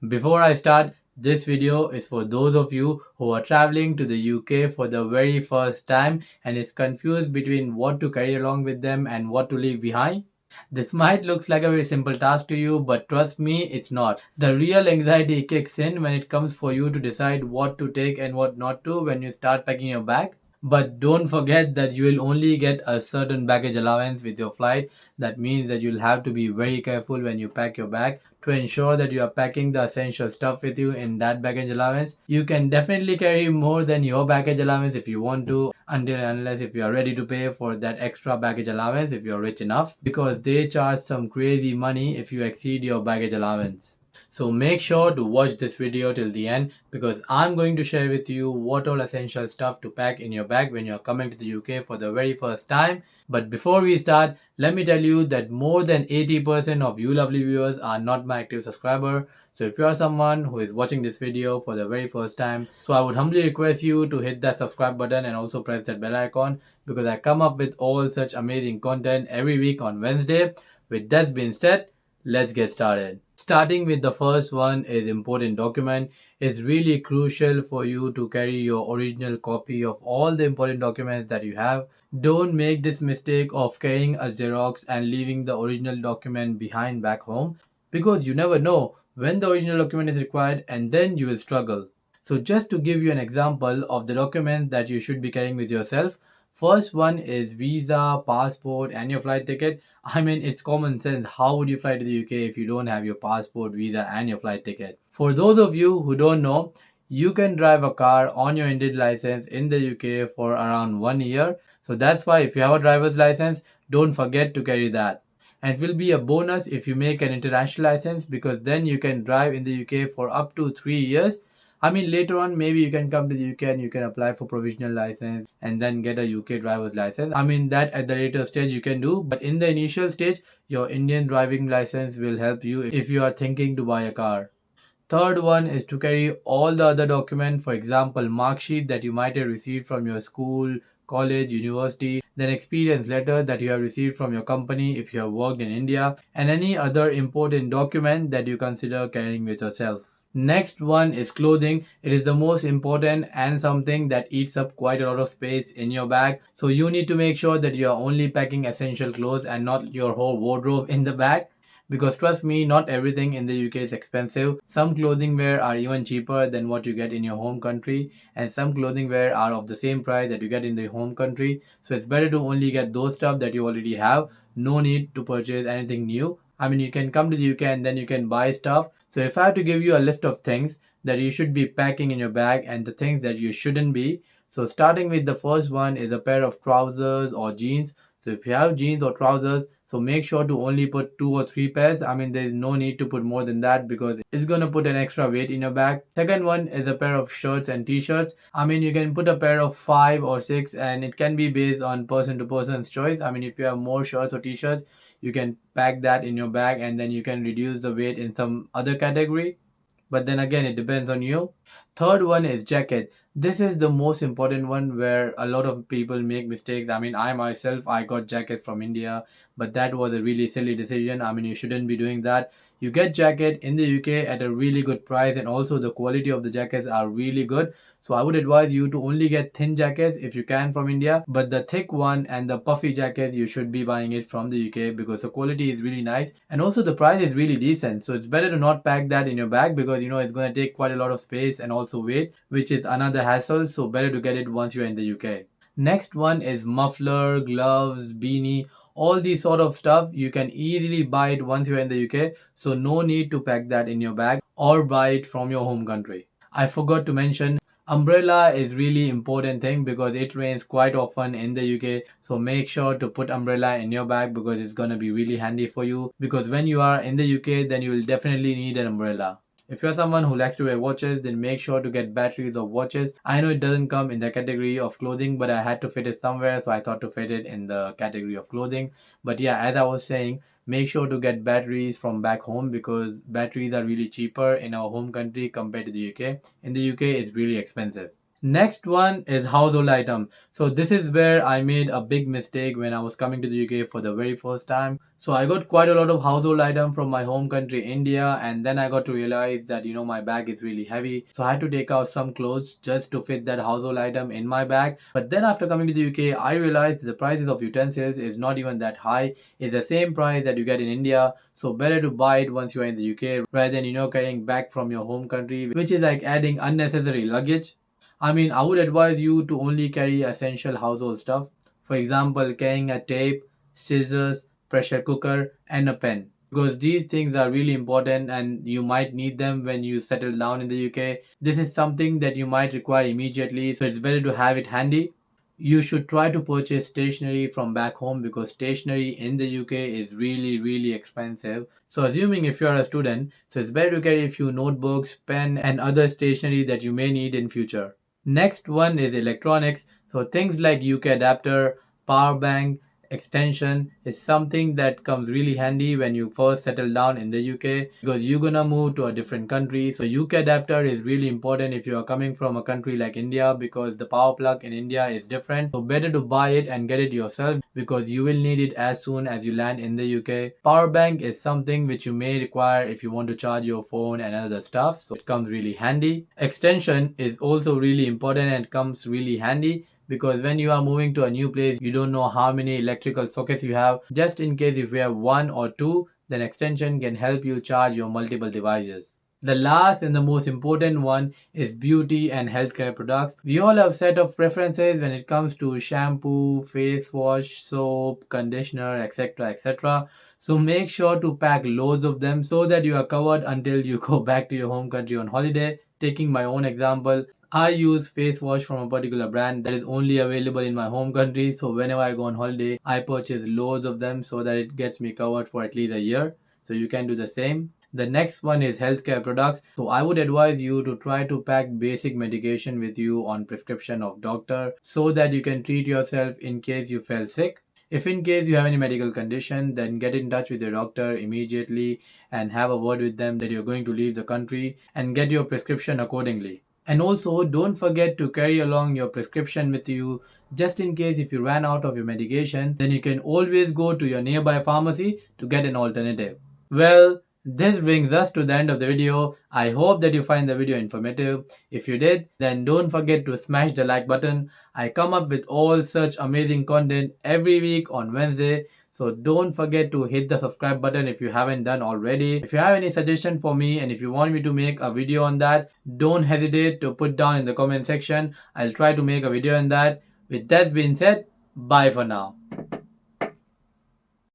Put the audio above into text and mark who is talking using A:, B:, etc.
A: Before I start, this video is for those of you who are traveling to the UK for the very first time and is confused between what to carry along with them and what to leave behind. This might look like a very simple task to you, but trust me, it's not. The real anxiety kicks in when it comes for you to decide what to take and what not to when you start packing your bag. But don't forget that you will only get a certain baggage allowance with your flight. That means that you'll have to be very careful when you pack your bag to ensure that you are packing the essential stuff with you in that baggage allowance. You can definitely carry more than your baggage allowance if you want to, until and unless if you are ready to pay for that extra baggage allowance if you're rich enough, because they charge some crazy money if you exceed your baggage allowance. So make sure to watch this video till the end because I'm going to share with you what all essential stuff to pack in your bag when you're coming to the UK for the very first time. But before we start, let me tell you that more than 80% of you lovely viewers are not my active subscriber. So if you are someone who is watching this video for the very first time, so I would humbly request you to hit that subscribe button and also press that bell icon because I come up with all such amazing content every week on Wednesday. With that being said, let's get started. Starting with the first one is important document. It's really crucial for you to carry your original copy of all the important documents that you have. Don't make this mistake of carrying a Xerox and leaving the original document behind back home because you never know when the original document is required and then you will struggle. So just to give you an example of the documents that you should be carrying with yourself, first one is visa, passport and your flight ticket. I mean, it's common sense. How would you fly to the UK if you don't have your passport, visa, and your flight ticket? For those of you who don't know, you can drive a car on your Indian license in the UK for around 1 year. So that's why if you have a driver's license, don't forget to carry that. And it will be a bonus if you make an international license because then you can drive in the UK for up to 3 years. I mean, later on, maybe you can come to the UK and you can apply for provisional license and then get a UK driver's license. I mean, that at the later stage you can do, but in the initial stage, your Indian driving license will help you if you are thinking to buy a car. Third one is to carry all the other documents, for example, mark sheet that you might have received from your school, college, university, then experience letter that you have received from your company if you have worked in India, and any other important document that you consider carrying with yourself. Next one is clothing. It is the most important and something that eats up quite a lot of space in your bag. So you need to make sure that you are only packing essential clothes and not your whole wardrobe in the bag. Because trust me, not everything in the UK is expensive. Some clothing wear are even cheaper than what you get in your home country, and some clothing wear are of the same price that you get in the home country. So it's better to only get those stuff that you already have. No need to purchase anything new. I mean, you can come to the UK and then you can buy stuff. So if I have to give you a list of things that you should be packing in your bag and the things that you shouldn't be. So starting with the first one is a pair of trousers or jeans. So if you have jeans or trousers, so make sure to only put 2 or 3 pairs. I mean, there is no need to put more than that because it's gonna put an extra weight in your bag. Second one is a pair of shirts and t-shirts. I mean, you can put a pair of 5 or 6 and it can be based on person to person's choice. I mean, if you have more shirts or t-shirts, you can pack that in your bag and then you can reduce the weight in some other category, but then again it depends on you. Third one is jacket. This is the most important one where a lot of people make mistakes. I mean, I myself, I got jackets from India, but that was a really silly decision. I mean, you shouldn't be doing that. You get jacket in the UK at a really good price and also the quality of the jackets are really good. So I would advise you to only get thin jackets if you can from India, but the thick one and the puffy jackets you should be buying it from the UK because the quality is really nice and also the price is really decent. So it's better to not pack that in your bag because you know it's going to take quite a lot of space and also weight, which is another hassle. So better to get it once you're in the UK. Next one is muffler, gloves, beanie, all these sort of stuff. You can easily buy it once you're in the UK. So no need to pack that in your bag or buy it from your home country. I forgot to mention umbrella is really important thing because it rains quite often in the UK. So make sure to put umbrella in your bag because it's gonna be really handy for you because when you are in the UK then you will definitely need an umbrella. If you're someone who likes to wear watches, then make sure to get batteries of watches. I know it doesn't come in the category of clothing, but I had to fit it somewhere, so I thought to fit it in the category of clothing. But yeah, as I was saying, make sure to get batteries from back home because batteries are really cheaper in our home country compared to the UK. In the UK, it's really expensive. Next one is household item. So this is where I made a big mistake when I was coming to the UK for the very first time. So I got quite a lot of household item from my home country India, and then I got to realize that my bag is really heavy. So I had to take out some clothes just to fit that household item in my bag. But then after coming to the UK, I realized the prices of utensils is not even that high. It's the same price that you get in India. So better to buy it once you are in the UK rather than carrying back from your home country, which is like adding unnecessary luggage. I mean, I would advise you to only carry essential household stuff. For example, carrying a tape, scissors, pressure cooker, and a pen. Because these things are really important and you might need them when you settle down in the UK. This is something that you might require immediately, so it's better to have it handy. You should try to purchase stationery from back home because stationery in the UK is really expensive. So assuming if you are a student, so it's better to carry a few notebooks, pen and other stationery that you may need in future. Next one is electronics. So things like UK adapter, power bank, extension is something that comes really handy when you first settle down in the UK because you're gonna move to a different country. So UK adapter is really important if you are coming from a country like India because the power plug in India is different. So better to buy it and get it yourself because you will need it as soon as you land in the UK. Power bank is something which you may require if you want to charge your phone and other stuff. So it comes really handy. Extension is also really important and comes really handy because when you are moving to a new place you don't know how many electrical sockets you have. Just in case if you have one or two, then extension can help you charge your multiple devices. The last and the most important one is beauty and healthcare products. We all have set of preferences when it comes to shampoo, face wash, soap, conditioner, etc. So make sure to pack loads of them so that you are covered until you go back to your home country on holiday. Taking my own example, I use face wash from a particular brand that is only available in my home country. So whenever I go on holiday, I purchase loads of them so that it gets me covered for at least a year. So you can do the same. The next one is healthcare products. So I would advise you to try to pack basic medication with you on prescription of doctor so that you can treat yourself in case you fell sick. If in case you have any medical condition, then get in touch with your doctor immediately and have a word with them that you're going to leave the country and get your prescription accordingly. And also, don't forget to carry along your prescription with you just in case if you ran out of your medication, then you can always go to your nearby pharmacy to get an alternative. Well, this brings us to the end of the video. I hope that you find the video informative. If you did, then don't forget to smash the like button. I come up with all such amazing content every week on Wednesday. So don't forget to hit the subscribe button if you haven't done already. If you have any suggestion for me and if you want me to make a video on that, don't hesitate to put down in the comment section. I'll try to make a video on that. With that being said, bye for now.